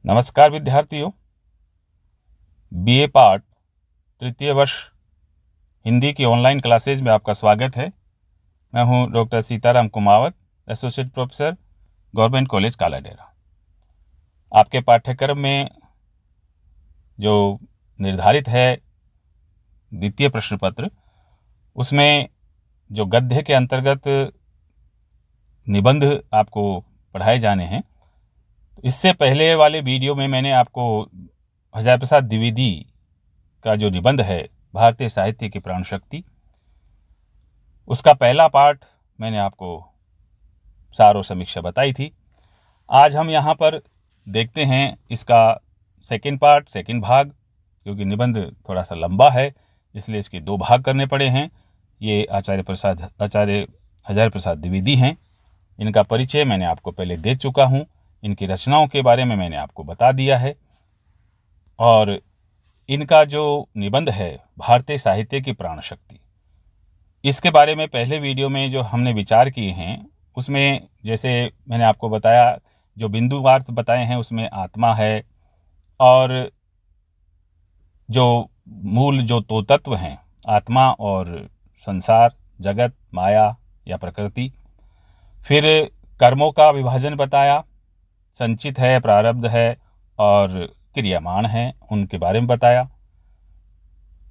नमस्कार विद्यार्थियों, BA part तृतीय वर्ष हिंदी की ऑनलाइन क्लासेज में आपका स्वागत है। मैं हूं doctor Sitaram Kumawat, associate professor, government college Kaladera. आपके पाठ्यक्रम में जो निर्धारित है द्वितीय प्रश्न पत्र, उसमें जो गद्य के अंतर्गत निबंध आपको पढ़ाए जाने हैं, इससे पहले वाले वीडियो में मैंने आपको हजारी प्रसाद द्विवेदी का जो निबंध है भारतीय साहित्य की प्राण शक्ति, उसका पहला पार्ट मैंने आपको सार और समीक्षा बताई थी। आज हम यहाँ पर देखते हैं इसका सेकंड पार्ट, सेकंड भाग, क्योंकि निबंध थोड़ा सा लंबा है इसलिए इसके दो भाग करने पड़े हैं। ये आचार्य हजारी प्रसाद द्विवेदी हैं। इनका परिचय मैंने आपको पहले दे चुका हूँ। इनकी रचनाओं के बारे में मैंने आपको बता दिया है और इनका जो निबंध है भारतीय साहित्य की प्राण शक्ति, इसके बारे में पहले वीडियो में जो हमने विचार किए हैं उसमें जैसे मैंने आपको बताया, जो बिंदुवार बताए हैं उसमें आत्मा है और जो मूल जो दो तत्व हैं आत्मा और संसार, जगत, माया या प्रकृति। फिर कर्मों का विभाजन बताया, संचित है, प्रारब्ध है और क्रियामान है, उनके बारे में बताया।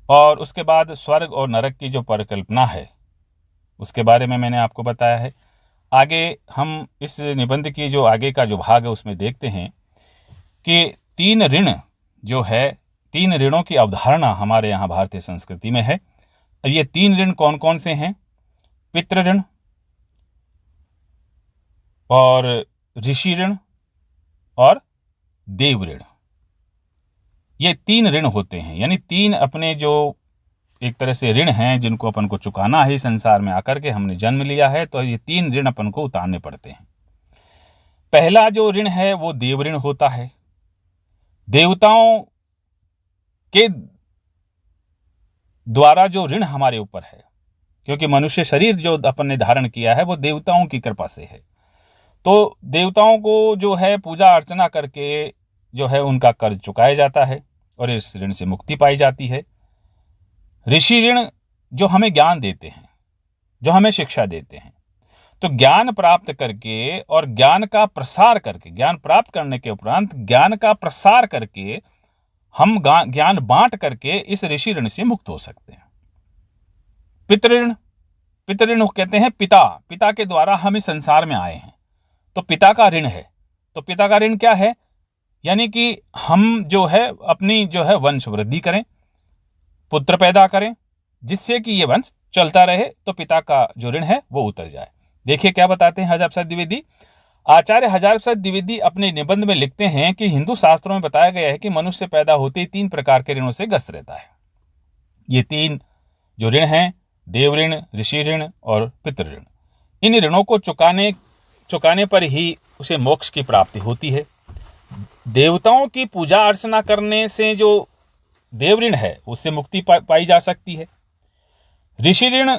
और उसके बाद स्वर्ग और नरक की जो परिकल्पना है उसके बारे में मैंने आपको बताया है। आगे हम इस निबंध की जो आगे का जो भाग है उसमें देखते हैं कि तीन ऋण जो है, तीन ऋणों की अवधारणा हमारे यहाँ भारतीय संस्कृति में है। ये तीन ऋण कौन कौन से हैं? पितृ ऋण और ऋषि ऋण और देव ऋण। ये तीन ऋण होते हैं, यानी तीन अपने जो एक तरह से ऋण हैं जिनको अपन को चुकाना है संसार में आकर के। हमने जन्म लिया है तो ये तीन ऋण अपन को उतारने पड़ते हैं। पहला जो ऋण है वो देव ऋण होता है। देवताओं के द्वारा जो ऋण हमारे ऊपर है, क्योंकि मनुष्य शरीर जो अपन ने धारण किया है वो देवताओं की कृपा से है, तो देवताओं को जो है पूजा अर्चना करके जो है उनका कर्ज चुकाया जाता है और इस ऋण से मुक्ति पाई जाती है। ऋषि ऋण जो हमें ज्ञान देते हैं, जो हमें शिक्षा देते हैं, तो ज्ञान प्राप्त करके और ज्ञान का प्रसार करके, ज्ञान प्राप्त करने के उपरांत ज्ञान का प्रसार करके हम ज्ञान बांट करके इस ऋषि ऋण से मुक्त हो सकते हैं। पितृऋण, पितृऋण कहते हैं पिता के द्वारा हम इस संसार में आए हैं, तो पिता का ऋण है। तो पिता का ऋण क्या है? यानी कि हम जो है अपनी जो है वंश वृद्धि करें, पुत्र पैदा करें, जिससे कि ये वंश चलता रहे, तो पिता का जो ऋण है वो उतर जाए। देखिए क्या बताते हैं हजारी प्रसाद द्विवेदी। आचार्य हजारी प्रसाद द्विवेदी अपने निबंध में लिखते हैं कि हिंदू शास्त्रों में बताया गया है कि मनुष्य पैदा होते ही तीन प्रकार के ऋणों से ग्रस्त रहता है। ये तीन जो ऋण हैं, देव ऋण, ऋषि ऋण और पितृ ऋण, इन ऋणों को चुकाने पर ही उसे मोक्ष की प्राप्ति होती है। देवताओं की पूजा अर्चना करने से जो देव ऋण है उससे मुक्ति पाई जा सकती है। ऋषि ऋण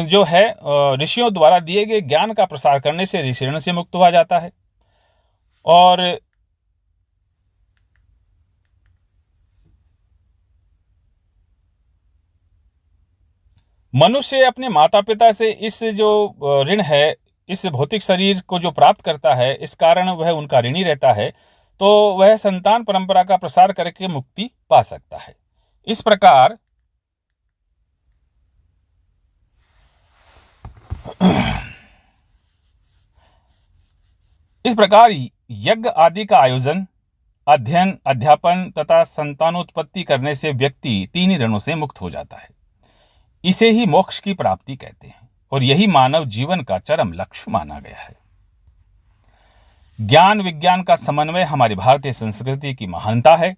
जो है ऋषियों द्वारा दिए गए ज्ञान का प्रसार करने से ऋषि ऋण से मुक्त हुआ जाता है। और मनुष्य अपने माता पिता से इस जो ऋण है, इस भौतिक शरीर को जो प्राप्त करता है, इस कारण वह उनका ऋणी रहता है, तो वह संतान परंपरा का प्रसार करके मुक्ति पा सकता है। इस प्रकार यज्ञ आदि का आयोजन, अध्ययन, अध्यापन तथा संतानोत्पत्ति करने से व्यक्ति तीन ऋणों से मुक्त हो जाता है। इसे ही मोक्ष की प्राप्ति कहते हैं और यही मानव जीवन का चरम लक्ष्य माना गया है। ज्ञान विज्ञान का समन्वय हमारी भारतीय संस्कृति की महानता है।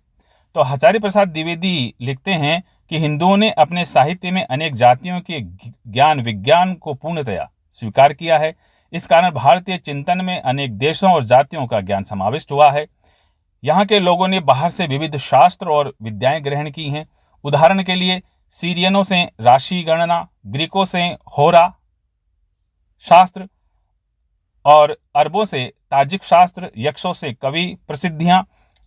तो हजारी प्रसाद द्विवेदी लिखते हैं कि हिंदुओं ने अपने साहित्य में अनेक जातियों के ज्ञान विज्ञान को पूर्णतया स्वीकार किया है। इस कारण भारतीय चिंतन में अनेक देशों और जातियों का ज्ञान समाविष्ट हुआ है। यहाँ के लोगों ने बाहर से विविध शास्त्र और विद्याएं ग्रहण की हैं। उदाहरण के लिए सीरियनों से राशि गणना, ग्रीकों से होरा शास्त्र और अरबों से ताजिक शास्त्र, यक्षों से कवि प्रसिद्धियां,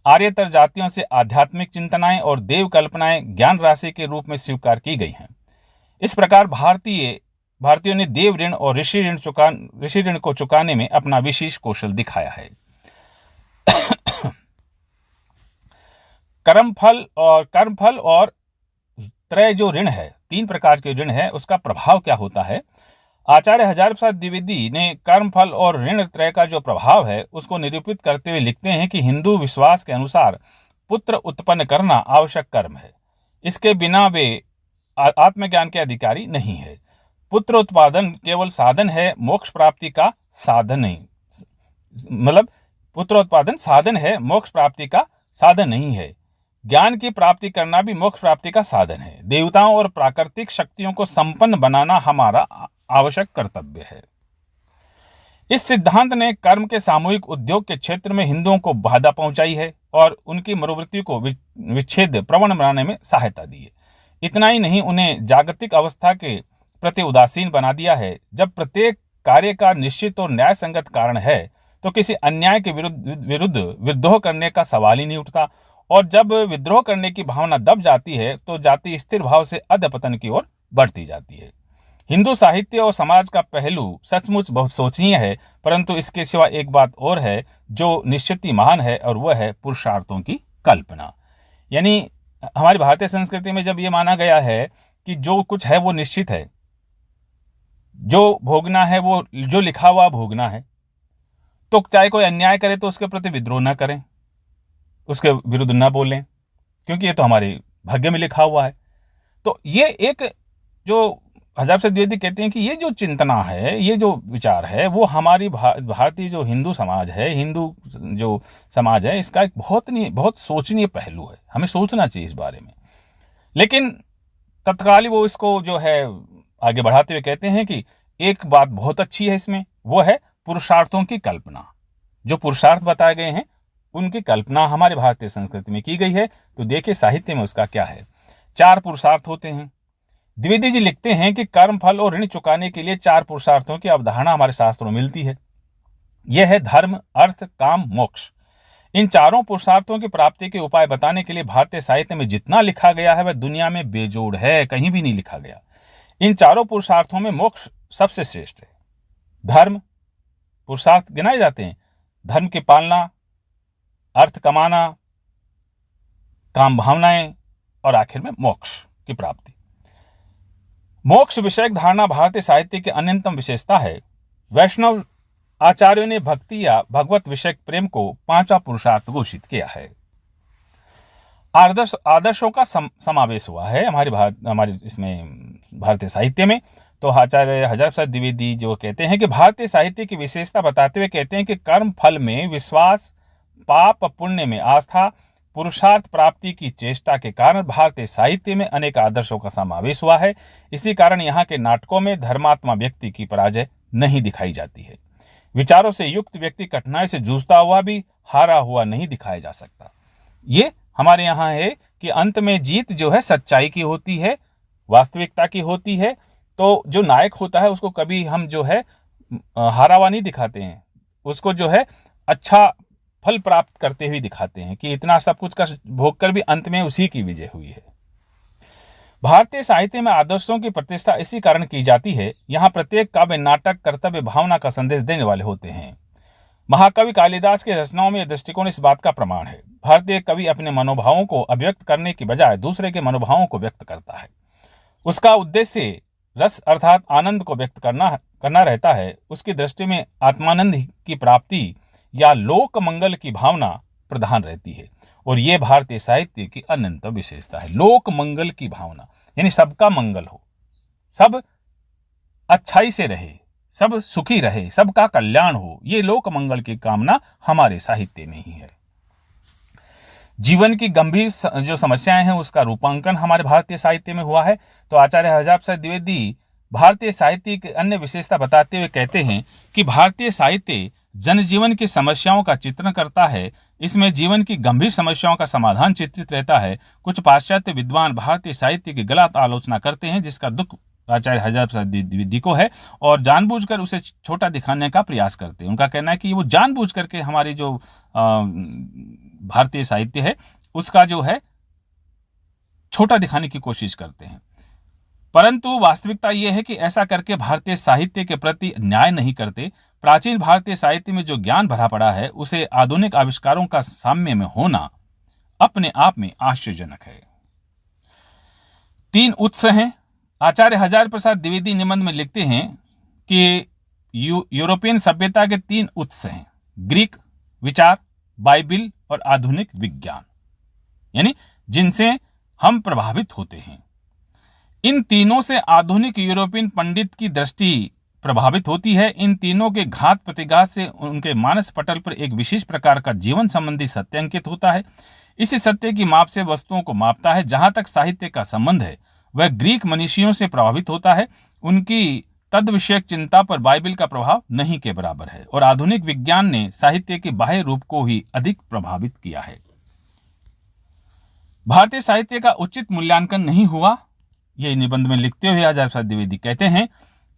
आर्यतर जातियों से आध्यात्मिक चिंतनाएं और देव कल्पनाएं ज्ञान राशि के रूप में स्वीकार की गई हैं। इस प्रकार भारतीयों ने देव ऋण और ऋषि ऋण को चुकाने में अपना विशेष कौशल दिखाया है। कर्मफल और त्रय जो ऋण है, 3 प्रकार के ऋण है, उसका प्रभाव क्या होता है। आचार्य हजार प्रसाद द्विवेदी ने कर्मफल और ऋण त्रय का जो प्रभाव है उसको निरूपित करते हुए लिखते हैं कि हिंदू विश्वास के अनुसार पुत्र उत्पन्न करना आवश्यक कर्म है। इसके बिना वे आत्मज्ञान के अधिकारी नहीं है। पुत्र उत्पादन केवल साधन है, मोक्ष प्राप्ति का साधन नहीं। मतलब पुत्र उत्पादन साधन है, मोक्ष प्राप्ति का साधन नहीं है। ज्ञान की प्राप्ति करना भी मोक्ष प्राप्ति का साधन है। देवताओं और प्राकृतिक शक्तियों को संपन्न बनाना हमारा आवश्यक कर्तव्य है। इस सिद्धांत ने कर्म के सामूहिक उद्योग के क्षेत्र में हिंदुओं को बाधा पहुंचाई है और उनकी मनोवृत्ति को विच्छेद प्रवण बनाने में सहायता दी है। इतना ही नहीं, उन्हें जागतिक अवस्था के प्रति उदासीन बना दिया है। जब प्रत्येक कार्य का निश्चित और न्याय संगत कारण है तो किसी अन्याय के विरुद्ध विद्रोह करने का सवाल ही नहीं उठता, और जब विद्रोह करने की भावना दब जाती है तो जाति स्थिर भाव से अधपतन की ओर बढ़ती जाती है। हिंदू साहित्य और समाज का पहलू सचमुच बहुत सोचनीय है, परंतु इसके सिवा एक बात और है जो निश्चित ही महान है, और वह है पुरुषार्थों की कल्पना। यानी हमारी भारतीय संस्कृति में जब ये माना गया है कि जो कुछ है वो निश्चित है, जो भोगना है वो जो लिखा हुआ भोगना है, तो चाहे कोई अन्याय करे तो उसके प्रति विद्रोह न करें, उसके विरुद्ध न बोलें, क्योंकि ये तो हमारे भाग्य में लिखा हुआ है। तो ये एक जो हजार प्रसाद द्विवेदी कहते हैं कि ये जो चिंतना है, ये जो विचार है, वो हमारी भारतीय जो हिंदू समाज है, हिंदू जो समाज है, इसका एक बहुत सोचनीय पहलू है। हमें सोचना चाहिए इस बारे में। लेकिन तत्काल वो इसको जो है आगे बढ़ाते हुए कहते हैं कि एक बात बहुत अच्छी है इसमें, वो है पुरुषार्थों की कल्पना। जो पुरुषार्थ बताए गए हैं उनकी कल्पना हमारे भारतीय संस्कृति में की गई है। तो देखिए साहित्य में उसका क्या है। 4 पुरुषार्थ होते हैं। द्विवेदी जी लिखते हैं कि कर्म, फल और ऋण चुकाने के लिए 4 पुरुषार्थों की अवधारणा हमारे शास्त्रों में मिलती है। यह है धर्म, अर्थ, काम, मोक्ष। इन चारों पुरुषार्थों की प्राप्ति के उपाय बताने के लिए भारतीय साहित्य में जितना लिखा गया है वह दुनिया में बेजोड़ है, कहीं भी नहीं लिखा गया। इन चारों पुरुषार्थों में मोक्ष सबसे श्रेष्ठ है। धर्म पुरुषार्थ गिनाए जाते हैं, धर्म की पालना, अर्थ कमाना, काम भावनाएं, और आखिर में मोक्ष की प्राप्ति। मोक्ष विषयक धारणा भारतीय साहित्य की अन्यतम विशेषता है। वैष्णव आचार्यों ने भक्ति या भगवत विषयक प्रेम को 5वां पुरुषार्थ घोषित किया है। आदर्शों का समावेश हुआ है हमारे इसमें भारतीय साहित्य में। तो आचार्य हजार प्रसाद द्विवेदी जो कहते हैं कि भारतीय साहित्य की विशेषता बताते हुए कहते हैं कि कर्म फल में विश्वास, पाप पुण्य में आस्था, पुरुषार्थ प्राप्ति की चेष्टा के कारण भारतीय साहित्य में अनेक आदर्शों का समावेश हुआ है। इसी कारण यहाँ के नाटकों में धर्मात्मा व्यक्ति की पराजय नहीं दिखाई जाती है। विचारों से युक्त व्यक्ति कठिनाई से जूझता हुआ भी हारा हुआ नहीं दिखाया जा सकता। ये हमारे यहाँ है कि अंत में जीत जो है सच्चाई की होती है, वास्तविकता की होती है। तो जो नायक होता है उसको कभी हम जो है हारा हुआ नहीं दिखाते हैं, उसको जो है अच्छा फल प्राप्त करते हुए दिखाते हैं कि इतना सब कुछ का भोग कर भी अंत में उसी की विजय हुई है। भारतीय साहित्य में आदर्शों की प्रतिष्ठा इसी कारण की जाती है। यहाँ प्रत्येक काव्य, नाटक कर्तव्य भावना का संदेश देने वाले होते हैं। महाकवि कालिदास की रचनाओं में यह दृष्टिकोण इस बात का प्रमाण है। भारतीय कवि अपने मनोभावों को अभिव्यक्त करने की बजाय दूसरे के मनोभावों को व्यक्त करता है। उसका उद्देश्य रस अर्थात आनंद को व्यक्त करना रहता है। उसकी दृष्टि में आत्मानंद की प्राप्ति या लोक मंगल की भावना प्रधान रहती है, और यह भारतीय साहित्य की अनंत विशेषता है। लोक मंगल की भावना यानी सबका मंगल हो, सब अच्छाई से रहे, सब सुखी रहे, सबका कल्याण हो, ये लोक मंगल की कामना हमारे साहित्य में ही है। जीवन की गंभीर जो समस्याएं हैं उसका रूपांकन हमारे भारतीय साहित्य में हुआ है। तो आचार्य हजार प्रसाद द्विवेदी भारतीय साहित्य की अन्य विशेषता बताते हुए कहते हैं कि भारतीय साहित्य जनजीवन की समस्याओं का चित्रण करता है। इसमें जीवन की गंभीर समस्याओं का समाधान चित्रित रहता है। कुछ पाश्चात्य विद्वान भारतीय साहित्य की गलत आलोचना करते हैं, जिसका दुख आचार्य हजारी प्रसाद द्विवेदी को है, और जानबूझकर उसे छोटा दिखाने का प्रयास करते हैं। उनका कहना है कि वो जानबूझ करके हमारी जो भारतीय साहित्य है उसका जो है छोटा दिखाने की कोशिश करते हैं, परंतु वास्तविकता यह है कि ऐसा करके भारतीय साहित्य के प्रति न्याय नहीं करते। प्राचीन भारतीय साहित्य में जो ज्ञान भरा पड़ा है उसे आधुनिक आविष्कारों का साम्य में होना अपने आप में आश्चर्यजनक है। 3 उत्स हैं। आचार्य हजारी प्रसाद द्विवेदी निबंध में लिखते हैं कि यूरोपियन सभ्यता के 3 उत्स हैं: ग्रीक विचार, बाइबिल और आधुनिक विज्ञान, यानी जिनसे हम प्रभावित होते हैं। इन तीनों से आधुनिक यूरोपियन पंडित की दृष्टि प्रभावित होती है। इन तीनों के घात प्रतिघात से उनके मानस पटल पर एक विशेष प्रकार का जीवन संबंधी सत्य अंकित होता है। इसी सत्य की माप से वस्तुओं को मापता है। जहां तक साहित्य का संबंध है वह ग्रीक मनीषियों से प्रभावित होता है। उनकी तद विषयक चिंता पर बाइबिल का प्रभाव नहीं के बराबर है, और आधुनिक विज्ञान ने साहित्य के बाह्य रूप को ही अधिक प्रभावित किया है। भारतीय साहित्य का उचित मूल्यांकन नहीं हुआ। ये निबंध में लिखते हुए हजारी प्रसाद द्विवेदी कहते हैं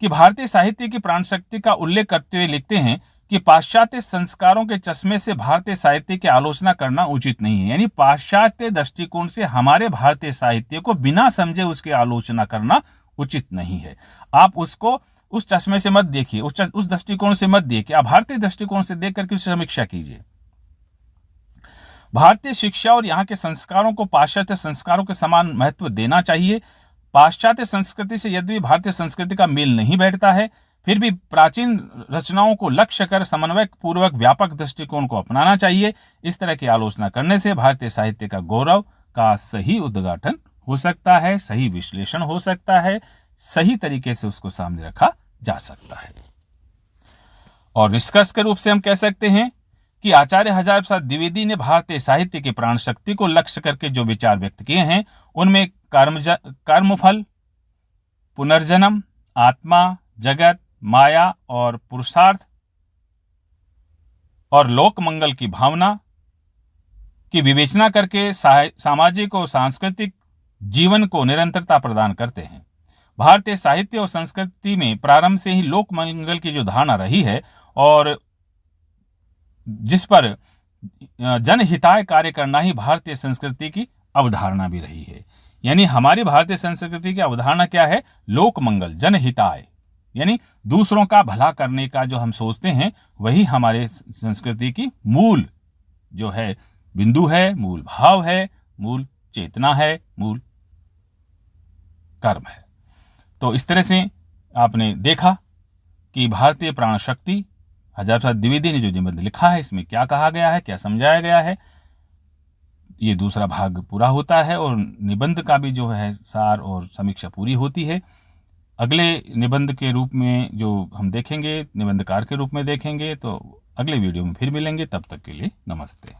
कि भारतीय साहित्य की प्राण शक्ति का उल्लेख करते हुए लिखते हैं कि पाश्चात्य संस्कारों के चश्मे से भारतीय साहित्य की आलोचना करना उचित नहीं है। यानी पाश्चात्य दृष्टिकोण से हमारे भारतीय साहित्य को बिना समझे उसकी आलोचना करना उचित नहीं है। आप उसको उस चश्मे से मत देखिए, उस दृष्टिकोण से मत देखिए, आप भारतीय दृष्टिकोण से देख करके उसकी समीक्षा कीजिए। भारतीय शिक्षा और यहाँ के संस्कारों को पाश्चात्य संस्कारों के समान महत्व देना चाहिए। पाश्चात्य संस्कृति से यद्यपि भारतीय संस्कृति का मेल नहीं बैठता है, फिर भी प्राचीन रचनाओं को लक्ष्य कर समन्वय पूर्वक व्यापक दृष्टिकोण को अपनाना चाहिए। इस तरह की आलोचना करने से भारतीय साहित्य का गौरव का सही उद्घाटन हो सकता है, सही विश्लेषण हो सकता है, सही तरीके से उसको सामने रखा जा सकता है। और निष्कर्ष के रूप से हम कह सकते हैं कि आचार्य हजारी प्रसाद द्विवेदी ने भारतीय साहित्य की प्राण शक्ति को लक्ष्य करके जो विचार व्यक्त किए हैं उनमें कर्मफल, पुनर्जन्म, आत्मा, जगत, माया और पुरुषार्थ और लोक मंगल की भावना की विवेचना करके सामाजिक और सांस्कृतिक जीवन को निरंतरता प्रदान करते हैं। भारतीय साहित्य और संस्कृति में प्रारंभ से ही लोक मंगल की जो धारणा रही है और जिस पर जनहिताय कार्य करना ही भारतीय संस्कृति की अवधारणा भी रही है। यानी हमारी भारतीय संस्कृति की अवधारणा क्या है? लोक मंगल, जनहिताय, यानी दूसरों का भला करने का जो हम सोचते हैं वही हमारे संस्कृति की मूल जो है बिंदु है, मूल भाव है, मूल चेतना है, मूल कर्म है। तो इस तरह से आपने देखा कि भारतीय प्राण शक्ति हजारी प्रसाद द्विवेदी ने जो निबंध लिखा है इसमें क्या कहा गया है, क्या समझाया गया है। ये दूसरा भाग पूरा होता है और निबंध का भी जो है सार और समीक्षा पूरी होती है। अगले निबंध के रूप में जो हम देखेंगे, निबंधकार के रूप में देखेंगे, तो अगले वीडियो में फिर मिलेंगे। तब तक के लिए नमस्ते।